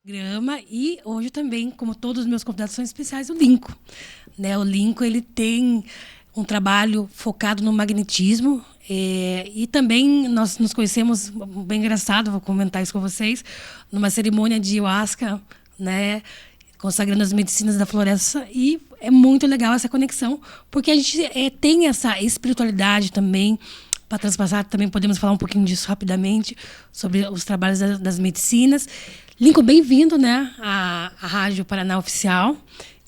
Programa e hoje também, como todos os meus convidados são especiais, o Lincoln. Né? O Lincoln ele tem um trabalho focado no magnetismo e também nós nos conhecemos, bem engraçado, vou comentar isso com vocês, numa cerimônia de ayahuasca, né? Consagrando as medicinas da floresta, e é muito legal essa conexão, porque a gente tem essa espiritualidade também para transpassar. Também podemos falar um pouquinho disso rapidamente, sobre os trabalhos das medicinas. Lincoln, bem-vindo, né, à Rádio Paraná Oficial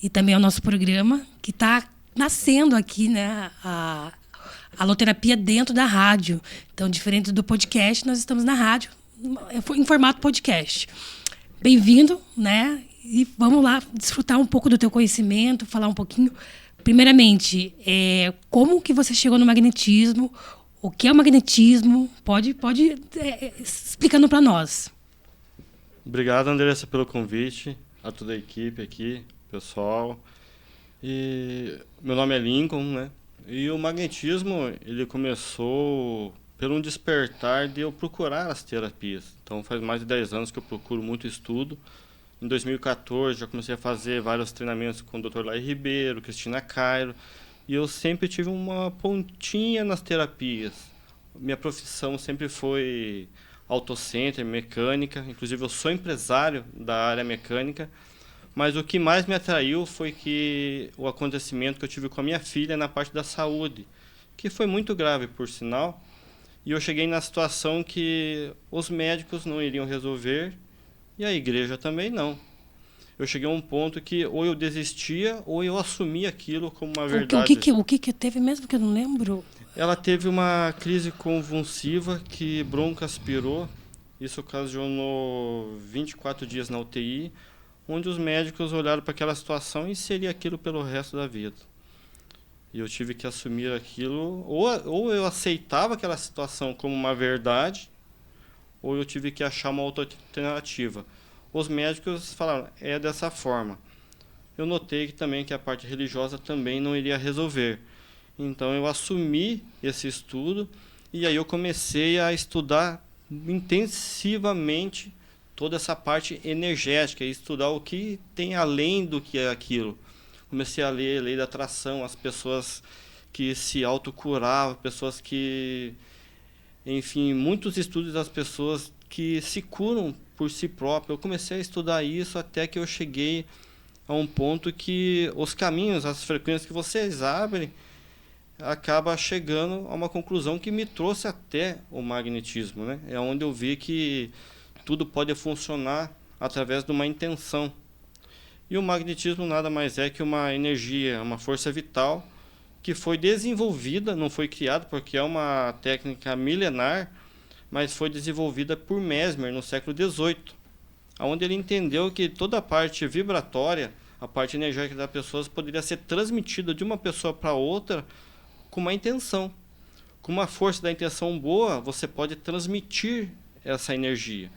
e também ao nosso programa, que está nascendo aqui, né, a aloterapia dentro da rádio. Então, diferente do podcast, nós estamos na rádio em formato podcast. Bem-vindo, né? E vamos lá desfrutar um pouco do teu conhecimento, falar um pouquinho. Primeiramente, como que você chegou no magnetismo? O que é o magnetismo? Pode explicando para nós. Obrigado, Andressa, pelo convite, a toda a equipe aqui, pessoal. E meu nome é Lincoln, né? E o magnetismo, ele começou pelo um despertar de eu procurar as terapias. Então, faz mais de 10 anos que eu procuro muito estudo. Em 2014, já comecei a fazer vários treinamentos com o Dr. Lai Ribeiro, Cristina Cairo, e eu sempre tive uma pontinha nas terapias. Minha profissão sempre foi autocenter, mecânica, inclusive eu sou empresário da área mecânica, mas o que mais me atraiu foi que o acontecimento que eu tive com a minha filha na parte da saúde, que foi muito grave, por sinal, e eu cheguei na situação que os médicos não iriam resolver, e a igreja também não. Eu cheguei a um ponto que ou eu desistia ou eu assumia aquilo como uma verdade. O que teve mesmo que eu não lembro? Ela teve uma crise convulsiva que broncoaspirou. Isso ocasionou 24 dias na UTI, onde os médicos olharam para aquela situação e seria aquilo pelo resto da vida. E eu tive que assumir aquilo, ou eu aceitava aquela situação como uma verdade, ou eu tive que achar uma outra alternativa. Os médicos falaram, é dessa forma. Eu notei que também que a parte religiosa também não iria resolver. Então eu assumi esse estudo e aí eu comecei a estudar intensivamente toda essa parte energética, e estudar o que tem além do que é aquilo. Comecei a ler a lei da atração, as pessoas que se autocuravam, pessoas que... Enfim, muitos estudos das pessoas que se curam por si próprias. Eu comecei a estudar isso até que eu cheguei a um ponto que os caminhos, as frequências que vocês abrem, acaba chegando a uma conclusão que me trouxe até o magnetismo, né? É onde eu vi que tudo pode funcionar através de uma intenção. E o magnetismo nada mais é que uma energia, uma força vital que foi desenvolvida, não foi criada, porque é uma técnica milenar, mas foi desenvolvida por Mesmer no século XVIII, onde ele entendeu que toda a parte vibratória, a parte energética das pessoas, poderia ser transmitida de uma pessoa para outra com uma intenção. Com uma força da intenção boa, você pode transmitir essa energia.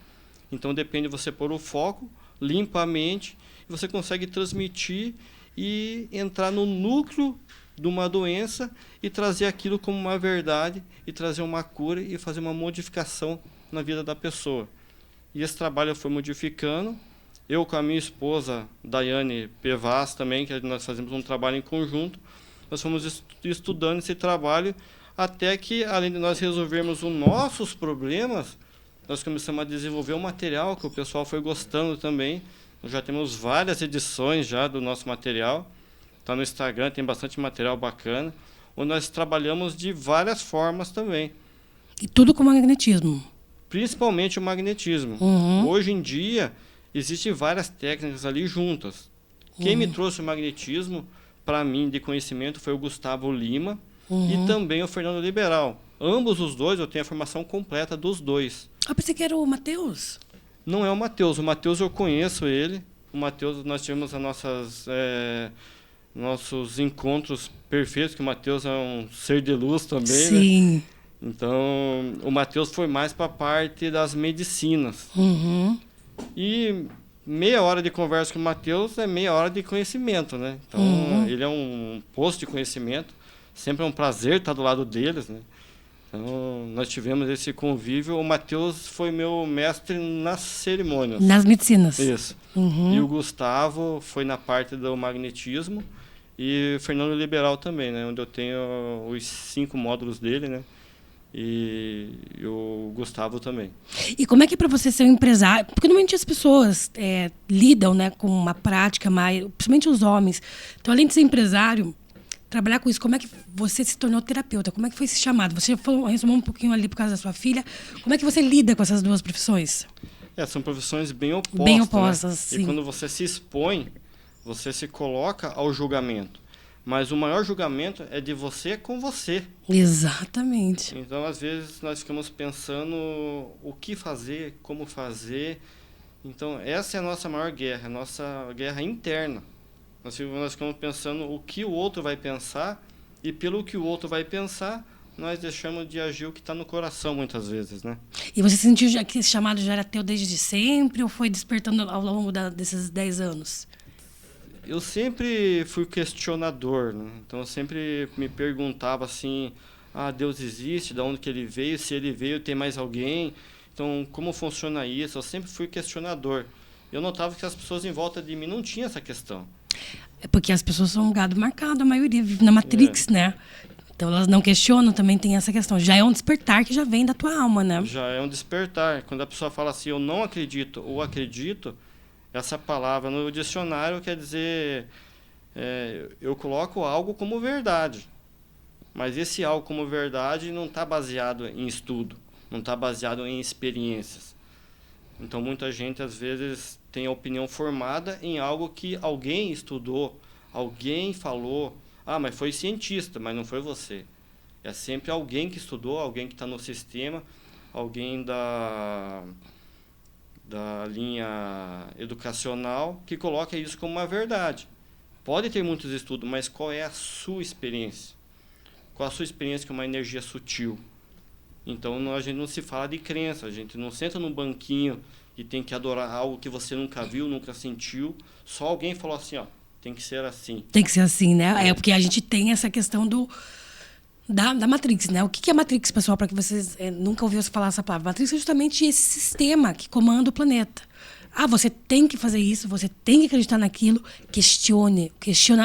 Então depende de você pôr o foco, limpa a mente, e você consegue transmitir e entrar no núcleo de uma doença e trazer aquilo como uma verdade e trazer uma cura e fazer uma modificação na vida da pessoa. E esse trabalho foi modificando. Eu com a minha esposa, Daiane Pevaz também, que nós fazemos um trabalho em conjunto, nós fomos estudando esse trabalho até que, além de nós resolvermos os nossos problemas, nós começamos a desenvolver um material que o pessoal foi gostando também. Nós já temos várias edições já do nosso material. Está no Instagram, tem bastante material bacana, onde nós trabalhamos de várias formas também. E tudo com magnetismo? Principalmente o magnetismo. Hoje em dia, existem várias técnicas ali juntas. Quem me trouxe o magnetismo, para mim, de conhecimento, foi o Gustavo Lima e também o Fernando Liberal. Ambos os dois, eu tenho a formação completa dos dois. Eu pensei que era o Matheus. Não é o Matheus. O Matheus eu conheço ele. O Matheus, nós tivemos as nossos encontros perfeitos, que o Matheus é um ser de luz também, sim, né? Então, o Matheus foi mais para a parte das medicinas. E meia hora de conversa com o Matheus é meia hora de conhecimento, né? Então, ele é um poço de conhecimento. Sempre é um prazer estar do lado deles, né? Então, nós tivemos esse convívio. O Matheus foi meu mestre nas cerimônias. Nas medicinas. Isso. E o Gustavo foi na parte do magnetismo. E o Fernando Liberal também, né? Onde eu tenho os 5 módulos dele, né? E o Gustavo também. E como é que é para você ser um empresário? Porque normalmente as pessoas lidam, né, com uma prática mais, principalmente os homens. Então, além de ser empresário, trabalhar com isso, como é que você se tornou terapeuta? Como é que foi esse chamado? Você resumou um pouquinho ali por causa da sua filha. Como é que você lida com essas duas profissões? São profissões bem opostas. Bem opostas, né? sim. E quando você se expõe, você se coloca ao julgamento. Mas o maior julgamento é de você com você. Exatamente. Então, às vezes, nós ficamos pensando o que fazer, como fazer. Então, essa é a nossa maior guerra, a nossa guerra interna. Nós ficamos pensando o que o outro vai pensar, e pelo que o outro vai pensar, nós deixamos de agir o que está no coração, muitas vezes, né? E você sentiu que esse chamado já era teu desde sempre, ou foi despertando ao longo desses 10 anos? Eu sempre fui questionador, né? Então eu sempre me perguntava assim, Deus existe, de onde que ele veio, se ele veio, tem mais alguém? Então, como funciona isso? Eu sempre fui questionador. Eu notava que as pessoas em volta de mim não tinham essa questão. É porque as pessoas são um gado marcado, a maioria vive na Matrix, né? Então elas não questionam, também tem essa questão. Já é um despertar que já vem da tua alma, né? Já é um despertar. Quando a pessoa fala assim, eu não acredito ou acredito, essa palavra no dicionário quer dizer, eu coloco algo como verdade. Mas esse algo como verdade não está baseado em estudo, não está baseado em experiências. Então, muita gente, às vezes, tem a opinião formada em algo que alguém estudou, alguém falou. Mas foi cientista, mas não foi você. É sempre alguém que estudou, alguém que está no sistema, alguém da linha educacional que coloca isso como uma verdade. Pode ter muitos estudos, mas qual é a sua experiência? Qual a sua experiência com uma energia sutil? Então, a gente não se fala de crença, a gente não senta num banquinho e tem que adorar algo que você nunca viu, nunca sentiu. Só alguém falou assim, tem que ser assim. Tem que ser assim, né? É porque a gente tem essa questão da Matrix, né? O que é Matrix, pessoal, para que vocês nunca ouviram falar essa palavra? Matrix é justamente esse sistema que comanda o planeta. Você tem que fazer isso, você tem que acreditar naquilo. Questione.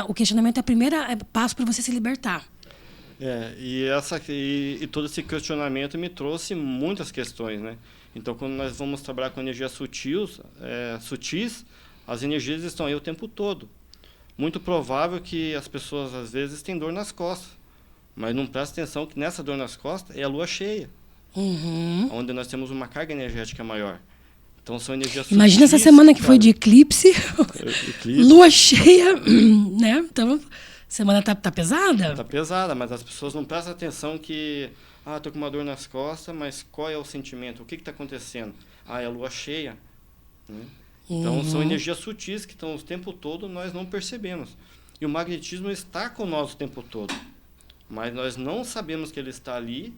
O questionamento é o primeiro passo para você se libertar. E todo esse questionamento me trouxe muitas questões, né? Então, quando nós vamos trabalhar com energias sutis, as energias estão aí o tempo todo. Muito provável que as pessoas, às vezes, têm dor nas costas. Mas não presta atenção que nessa dor nas costas é a lua cheia. Onde nós temos uma carga energética maior. Então, são energias sutis. Imagina essa semana que foi de eclipse. Lua cheia, né? Então, semana tá pesada? Tá pesada, mas as pessoas não prestam atenção que... tô com uma dor nas costas, mas qual é o sentimento? O que está acontecendo? É a lua cheia. Né? Então, são energias sutis que estão o tempo todo, nós não percebemos. E o magnetismo está conosco o tempo todo. Mas nós não sabemos que ele está ali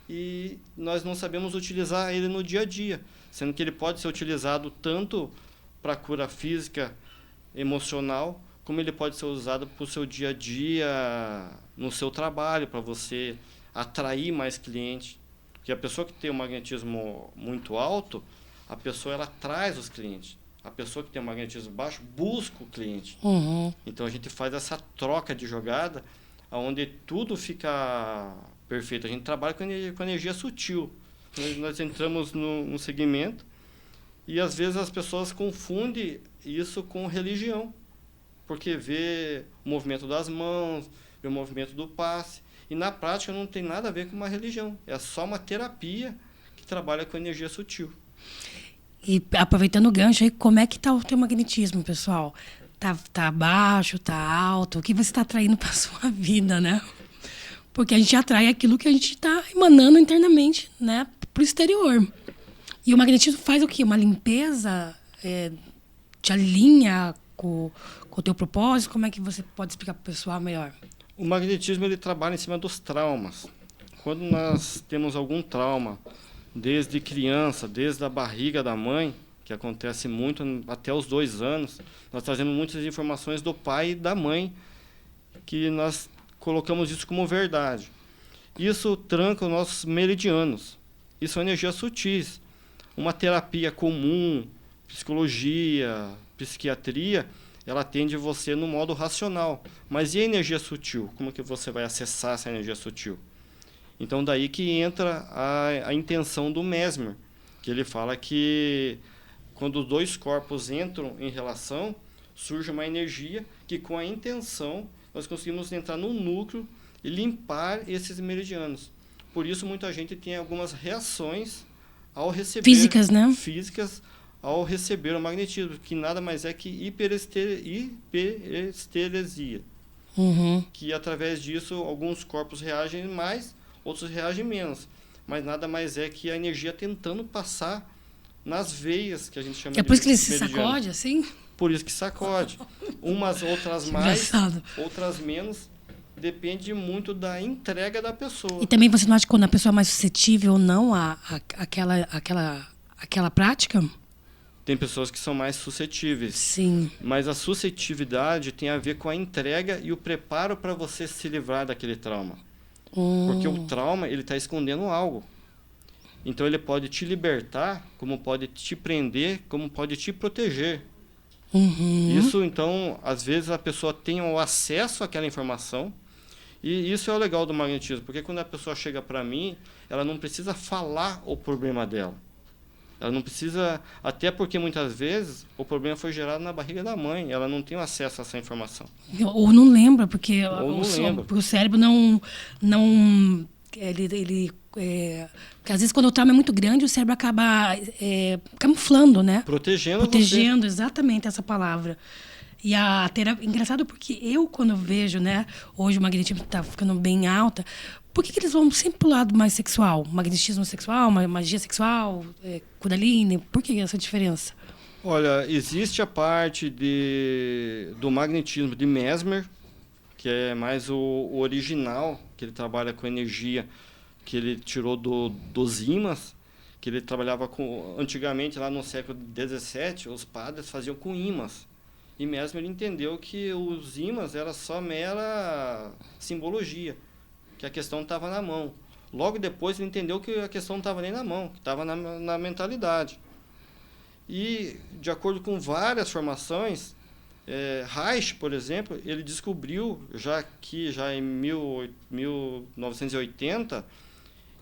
e nós não sabemos utilizar ele no dia a dia. Sendo que ele pode ser utilizado tanto para cura física, emocional, como ele pode ser usado para o seu dia a dia, no seu trabalho, para você atrair mais clientes. Porque a pessoa que tem um magnetismo muito alto, a pessoa ela traz os clientes. A pessoa que tem um magnetismo baixo busca o cliente. Então a gente faz essa troca de jogada, onde tudo fica perfeito. A gente trabalha com energia sutil. Nós entramos num segmento e às vezes as pessoas confundem isso com religião. Porque vê o movimento das mãos, vê o movimento do passe. E na prática não tem nada a ver com uma religião. É só uma terapia que trabalha com energia sutil. E aproveitando o gancho aí, como é que está o teu magnetismo, pessoal? Tá baixo, tá alto? O que você está atraindo para a sua vida, né? Porque a gente atrai aquilo que a gente está emanando internamente, né, para o exterior. E o magnetismo faz o quê? Uma limpeza? Te alinha com o teu propósito? Como é que você pode explicar para o pessoal melhor? O magnetismo ele trabalha em cima dos traumas. Quando nós temos algum trauma, desde criança, desde a barriga da mãe, que acontece muito até os 2 anos, nós trazemos muitas informações do pai e da mãe, que nós colocamos isso como verdade. Isso tranca os nossos meridianos. Isso são energias sutis. Uma terapia comum, psicologia, psiquiatria, ela atende você no modo racional. Mas e a energia sutil? Como que você vai acessar essa energia sutil? Então, daí que entra a intenção do Mesmer, que ele fala que quando os dois corpos entram em relação, surge uma energia que, com a intenção, nós conseguimos entrar no núcleo e limpar esses meridianos. Por isso, muita gente tem algumas reações ao receber... Físicas, né? Físicas, ao receber o magnetismo, que nada mais é que hiperesteresia. Que, através disso, alguns corpos reagem mais, outros reagem menos. Mas nada mais é que a energia tentando passar nas veias, que a gente chama de É por isso que ele se meridiano. sacode, assim? Por isso que sacode. Umas, outras mais, outras menos. Depende muito da entrega da pessoa. E também você não acha que quando a pessoa é mais suscetível ou não àquela prática? Tem pessoas que são mais suscetíveis. Sim. Mas a suscetividade tem a ver com a entrega e o preparo para você se livrar daquele trauma. Porque o trauma, ele está escondendo algo. Então, ele pode te libertar, como pode te prender, como pode te proteger. Isso, então, às vezes a pessoa tem o acesso àquela informação. E isso é o legal do magnetismo. Porque quando a pessoa chega para mim, ela não precisa falar o problema dela. Ela não precisa... Até porque, muitas vezes, o problema foi gerado na barriga da mãe. Ela não tem acesso a essa informação. Ou não lembra, porque o cérebro não porque às vezes quando o trauma é muito grande, o cérebro acaba camuflando, né? Protegendo você. Exatamente essa palavra. E a terapia... Engraçado porque quando eu vejo, né? Hoje o magnetismo está ficando bem alta. Por que eles vão sempre pro lado mais sexual? Magnetismo sexual, magia sexual, Kundalini? Por que essa diferença? Olha, existe a parte do magnetismo de Mesmer, que é mais o original, que ele trabalha com energia, que ele tirou dos ímãs, que ele trabalhava com... Antigamente, lá no século XVII, os padres faziam com ímãs. E Mesmer entendeu que os ímãs era só mera simbologia, que a questão estava na mão. Logo depois ele entendeu que a questão não estava nem na mão, que estava na mentalidade. E, de acordo com várias formações, Reich, por exemplo, ele descobriu, já em 1980,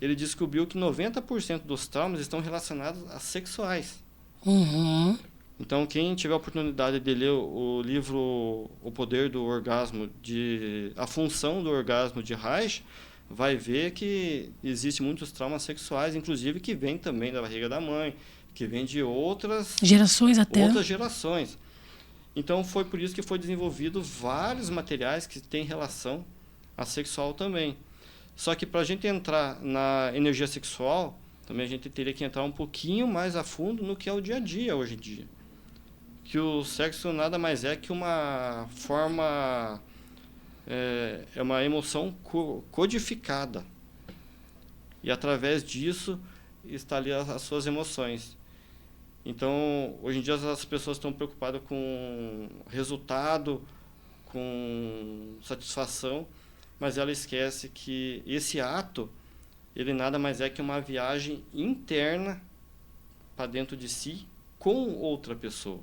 ele descobriu que 90% dos traumas estão relacionados a sexuais. Então, quem tiver a oportunidade de ler o livro O Poder do Orgasmo, A Função do Orgasmo de Reich, vai ver que existem muitos traumas sexuais, inclusive que vêm também da barriga da mãe, que vêm de outras gerações até. Outras gerações. Então, foi por isso que foi desenvolvido vários materiais que têm relação a sexual também. Só que para a gente entrar na energia sexual, também a gente teria que entrar um pouquinho mais a fundo no que é o dia a dia hoje em dia. Que o sexo nada mais é que uma forma, é uma emoção codificada. E através disso está ali as suas emoções. Então, hoje em dia as pessoas estão preocupadas com resultado, com satisfação, mas ela esquece que esse ato, ele nada mais é que uma viagem interna para dentro de si com outra pessoa.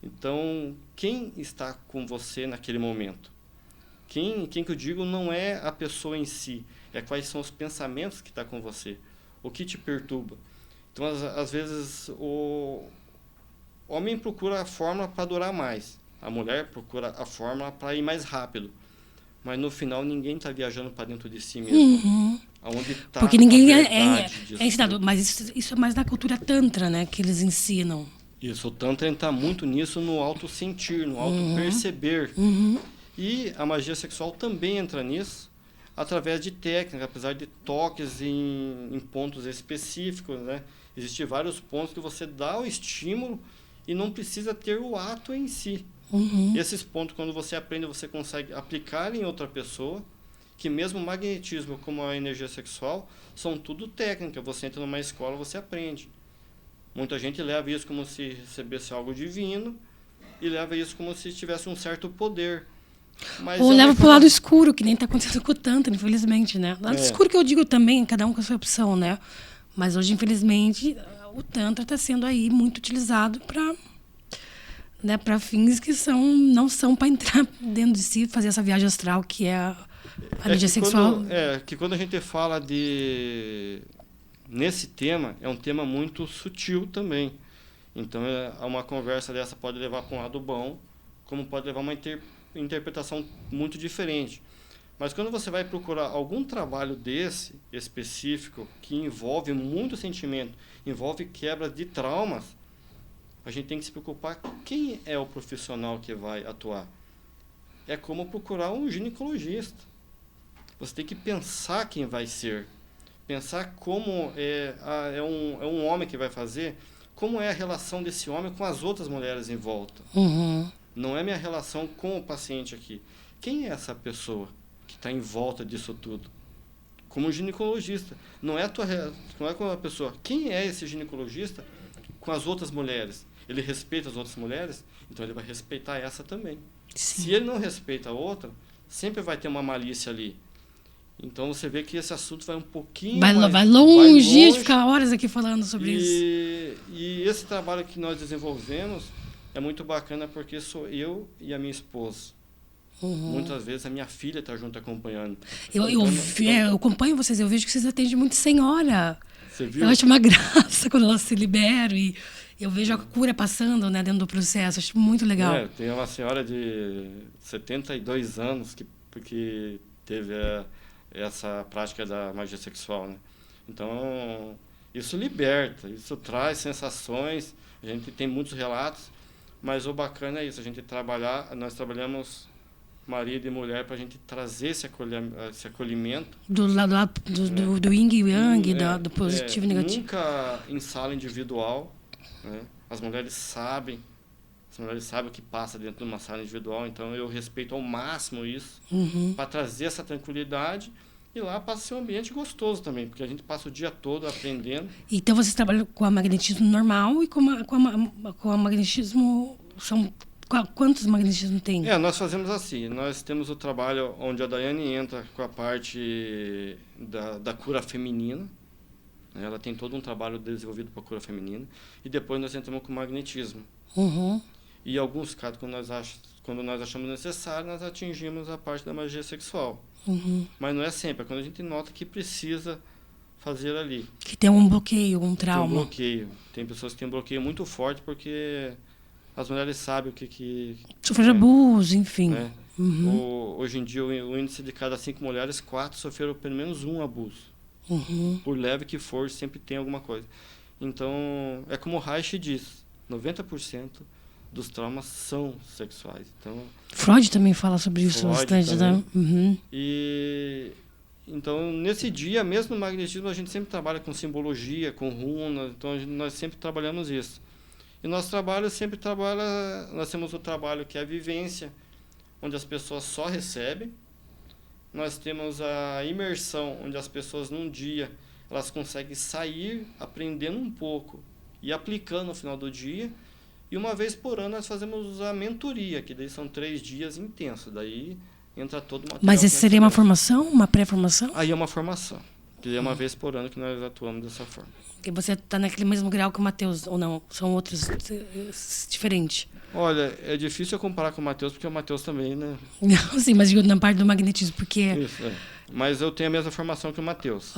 Então, quem está com você naquele momento? Quem que eu digo não é a pessoa em si, é quais são os pensamentos que está com você, o que te perturba. Então, às vezes, o homem procura a fórmula para durar mais, a mulher procura a fórmula para ir mais rápido. Mas no final ninguém está viajando para dentro de si mesmo. Aonde tá porque ninguém é ensinado. Mas isso é mais na cultura tantra, né? Que eles ensinam. Isso, o tantra está muito nisso, no auto-sentir, no auto-perceber. E a magia sexual também entra nisso, através de técnica, apesar de toques em pontos específicos, né? Existem vários pontos que você dá o estímulo e não precisa ter o ato em si. Esses pontos, quando você aprende, você consegue aplicar em outra pessoa, que mesmo o magnetismo como a energia sexual, são tudo técnica. Você entra numa escola, você aprende. Muita gente leva isso como se recebesse algo divino e leva isso como se tivesse um certo poder. Mas Ou é leva uma pro lado escuro, que nem está acontecendo com o Tantra, infelizmente, né? Lado É. escuro que eu digo também, cada um com a sua opção, né? Mas hoje, infelizmente, o Tantra está sendo aí muito utilizado para, né, para fins que não são para entrar dentro de si, fazer essa viagem astral que é a mídia sexual. Que quando a gente fala nesse tema, é um tema muito sutil também. Então, uma conversa dessa pode levar para um lado bom, como pode levar a uma interpretação muito diferente. Mas quando você vai procurar algum trabalho desse específico, que envolve muito sentimento, envolve quebra de traumas, a gente tem que se preocupar quem é o profissional que vai atuar. É como procurar um ginecologista. Você tem que pensar quem vai ser. Pensar como é um homem que vai fazer, como é a relação desse homem com as outras mulheres em volta. Uhum. Não é minha relação com o paciente aqui. Quem é essa pessoa que está em volta disso tudo? Como ginecologista. Não é com a pessoa. Quem é esse ginecologista com as outras mulheres? Ele respeita as outras mulheres? Então ele vai respeitar essa também. Sim. Se ele não respeita a outra, sempre vai ter uma malícia ali. Então você vê que esse assunto vai um pouquinho vai longe de ficar horas aqui falando sobre isso. E esse trabalho que nós desenvolvemos é muito bacana porque sou eu e a minha esposa. Uhum. Muitas vezes a minha filha está junto acompanhando. Eu acompanho vocês, eu vejo que vocês atendem muito senhora. Você viu? Eu acho uma graça quando elas se liberam e eu vejo a cura passando, né, dentro do processo. Acho muito legal. Tem uma senhora de 72 anos que teve essa prática da magia sexual, né? Então, isso liberta, isso traz sensações, a gente tem muitos relatos, mas o bacana é isso, nós trabalhamos marido e mulher para a gente trazer esse acolhimento. Do lado do yin e yang, do positivo e negativo. Nunca em sala individual, né? As mulheres sabem o que passa dentro de uma sala individual, então eu respeito ao máximo isso, para trazer essa tranquilidade, e lá passa a ser um ambiente gostoso também, porque a gente passa o dia todo aprendendo. Então vocês trabalham com a magnetismo normal e com a magnetismo... Quantos magnetismos tem? Nós fazemos assim, nós temos o trabalho onde a Daiane entra com a parte da cura feminina. Ela tem todo um trabalho desenvolvido para a cura feminina, e depois nós entramos com o magnetismo. Uhum. E em alguns casos, quando nós achamos necessário, nós atingimos a parte da magia sexual. Uhum. Mas não é sempre, é quando a gente nota que precisa fazer ali. Que tem um bloqueio, um trauma. Tem um bloqueio. Tem pessoas que têm um bloqueio muito forte porque as mulheres sabem o que sofrer abuso, enfim. Né? Hoje em dia, o índice de cada 5 mulheres, 4 sofreram pelo menos um abuso. Uhum. Por leve que for, sempre tem alguma coisa. Então, é como o Reich diz, 90% dos traumas são sexuais. Então, Freud também fala sobre isso bastante, né? Uhum. Então, nesse dia, mesmo no magnetismo, a gente sempre trabalha com simbologia, com runas, então nós sempre trabalhamos isso. E nós temos o trabalho que é a vivência, onde as pessoas só recebem. Nós temos a imersão, onde as pessoas num dia elas conseguem sair aprendendo um pouco e aplicando no final do dia. E uma vez por ano nós fazemos a mentoria, que daí são 3 dias intensos. Daí entra todo o material. Mas esse seria uma formação, uma pré-formação? Aí é uma formação, que é uma vez por ano que nós atuamos dessa forma. E você está naquele mesmo grau que o Matheus, ou não? São outros diferentes? Olha, é difícil eu comparar com o Matheus, porque o Matheus também, né? Não, sim, mas digo na parte do magnetismo, porque... Isso, Mas eu tenho a mesma formação que o Matheus,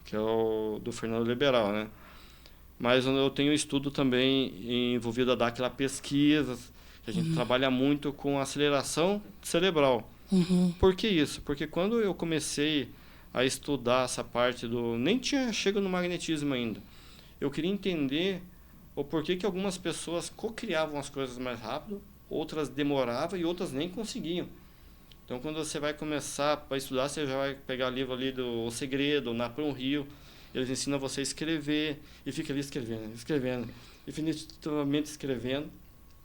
que é o do Fernando Liberal, né? Mas eu tenho estudo também envolvido a dar aquela pesquisas, que a gente trabalha muito com aceleração cerebral. Por que isso? Porque quando eu comecei a estudar essa parte nem tinha chego no magnetismo ainda. Eu queria entender o porquê que algumas pessoas cocriavam as coisas mais rápido, outras demoravam e outras nem conseguiam. Então, quando você vai começar a estudar, você já vai pegar livro ali do O Segredo, Napoleão Hill, eles ensinam você a escrever, e fica ali escrevendo, definitivamente escrevendo,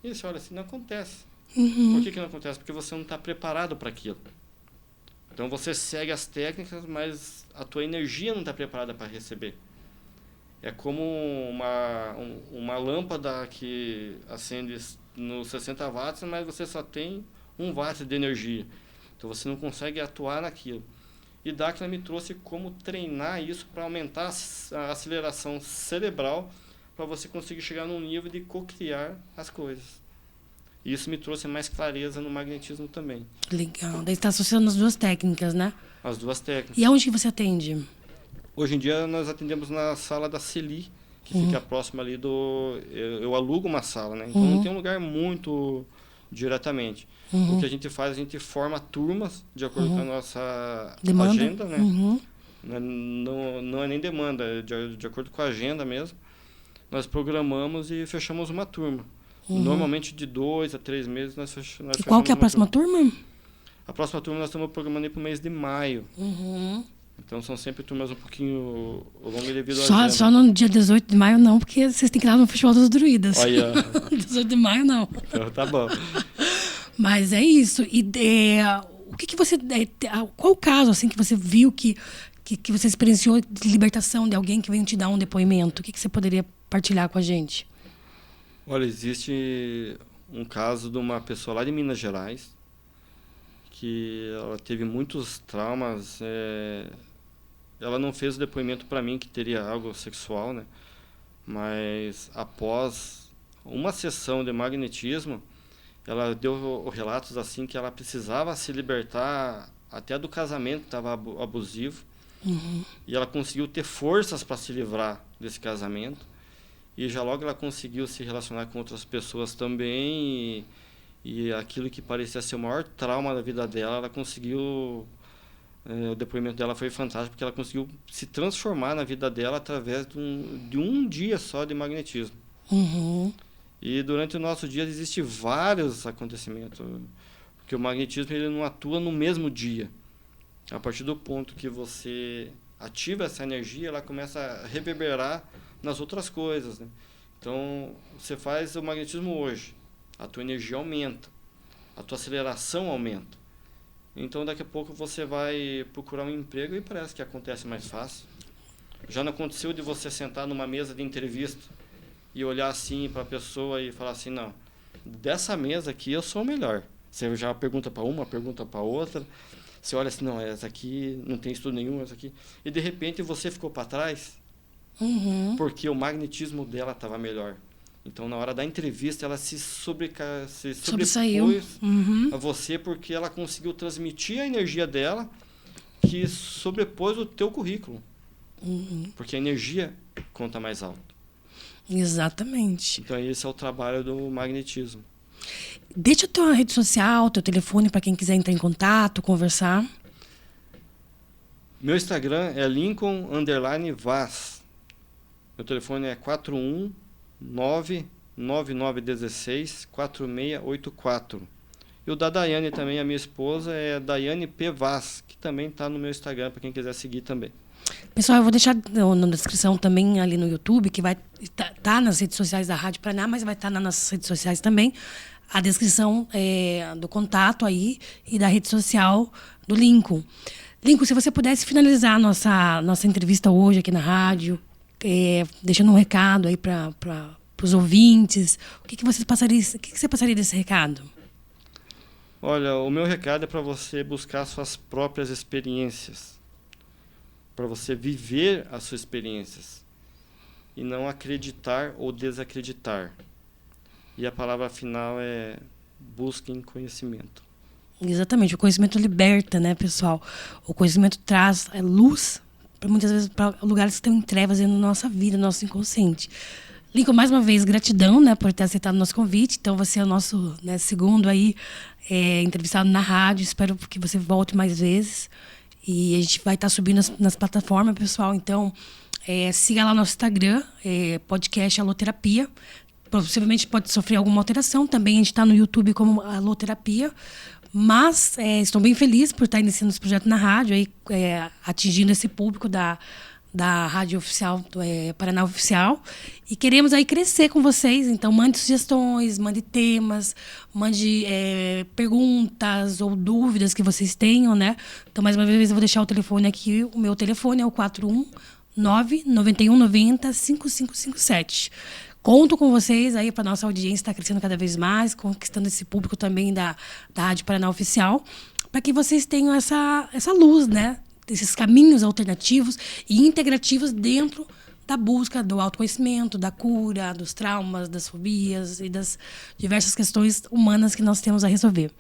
e você olha assim, não acontece. Por que não acontece? Porque você não está preparado para aquilo. Então, você segue as técnicas, mas a tua energia não está preparada para receber. É como uma lâmpada que acende nos 60 watts, mas você só tem 1 watt de energia. Então você não consegue atuar naquilo. E Dáquila me trouxe como treinar isso para aumentar a aceleração cerebral para você conseguir chegar num nível de co-criar as coisas. E isso me trouxe mais clareza no magnetismo também. Legal. Daí está associando as duas técnicas, né? As duas técnicas. E aonde que você atende? Hoje em dia nós atendemos na sala da Celi, que fica próxima ali do... Eu alugo uma sala, né? Então não tem um lugar muito diretamente. O que a gente faz, a gente forma turmas de acordo com a nossa agenda, né? Não é nem demanda, é de acordo com a agenda mesmo. Nós programamos e fechamos uma turma. Normalmente de 2 a 3 meses nós fechamos. E qual que é a próxima turma? A próxima turma nós estamos programando para o mês de maio. Então são sempre turmas um pouquinho longas devido à agenda. Só no dia 18 de maio não, porque vocês têm que ir lá no Festival dos Druidas. Olha. 18 de maio não. Então, tá bom. Mas é isso. E o que você... qual o caso assim, que você viu que você experienciou de libertação de alguém que veio te dar um depoimento? O que você poderia partilhar com a gente? Olha, existe um caso de uma pessoa lá de Minas Gerais que ela teve muitos traumas. Ela não fez o depoimento para mim que teria algo sexual, né? Mas após uma sessão de magnetismo, ela deu relatos assim que ela precisava se libertar até do casamento que estava abusivo. E ela conseguiu ter forças para se livrar desse casamento. E já logo ela conseguiu se relacionar com outras pessoas também. E aquilo que parecia ser o maior trauma da vida dela, ela conseguiu... o depoimento dela foi fantástico, porque ela conseguiu se transformar na vida dela através de um dia só de magnetismo. E durante o nosso dia existem vários acontecimentos. Porque o magnetismo ele não atua no mesmo dia. A partir do ponto que você ativa essa energia, ela começa a reverberar nas outras coisas, né? Então, você faz o magnetismo hoje, a tua energia aumenta, a tua aceleração aumenta. Então, daqui a pouco você vai procurar um emprego e parece que acontece mais fácil. Já não aconteceu de você sentar numa mesa de entrevista e olhar assim para a pessoa e falar assim, não, dessa mesa aqui eu sou o melhor. Você já pergunta para uma, pergunta para outra, você olha assim, não, essa aqui não tem estudo nenhum, essa aqui... E de repente você ficou para trás, porque o magnetismo dela estava melhor. Então, na hora da entrevista, ela se sobrepôs a você, porque ela conseguiu transmitir a energia dela, que sobrepôs o teu currículo. Porque a energia conta mais alto. Exatamente. Então, esse é o trabalho do magnetismo. Deixa a tua rede social, teu telefone, para quem quiser entrar em contato, conversar. Meu Instagram é Lincoln_Vaz. Meu telefone é 419-9916-4684. E o da Daiane também, a minha esposa, é Daiane P. Vaz, que também está no meu Instagram, para quem quiser seguir também. Pessoal, eu vou deixar na descrição também ali no YouTube, que vai tá nas redes sociais da Rádio Paraná, mas vai estar nas redes sociais também, a descrição do contato aí e da rede social do Lincoln. Lincoln, se você pudesse finalizar a nossa entrevista hoje aqui na rádio, deixando um recado aí para os ouvintes, o que você passaria desse recado? Olha, o meu recado é para você buscar suas próprias experiências, para você viver as suas experiências e não acreditar ou desacreditar. E a palavra final é: busquem conhecimento. Exatamente, o conhecimento liberta, né, pessoal? O conhecimento traz luz, muitas vezes, para lugares que estão em trevas na nossa vida, no nosso inconsciente. Lincoln, mais uma vez, gratidão, né, por ter aceitado o nosso convite. Então, você é o nosso, né, segundo aí, entrevistado na rádio. Espero que você volte mais vezes. E a gente vai estar subindo nas plataformas, pessoal. Então, siga lá no nosso Instagram, podcast Aloterapia. Possivelmente pode sofrer alguma alteração. Também a gente está no YouTube como Aloterapia. Mas estou bem feliz por estar iniciando esse projeto na rádio, aí, atingindo esse público da Rádio Oficial, Paraná Oficial. E queremos aí crescer com vocês. Então, mande sugestões, mande temas, mande perguntas ou dúvidas que vocês tenham, né? Então, mais uma vez, eu vou deixar o telefone aqui. O meu telefone é o 419-9190-5557. Conto com vocês aí para nossa audiência estar crescendo cada vez mais, conquistando esse público também da Rádio Paraná Oficial, para que vocês tenham essa luz, né? Esses caminhos alternativos e integrativos dentro da busca do autoconhecimento, da cura, dos traumas, das fobias e das diversas questões humanas que nós temos a resolver.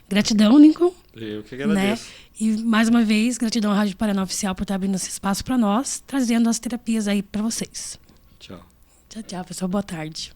Gratidão, Lincoln. Eu que agradeço. Né? E, mais uma vez, gratidão à Rádio Paraná Oficial por estar abrindo esse espaço para nós, trazendo as terapias aí para vocês. Tchau. Tchau, tchau, pessoal. Boa tarde.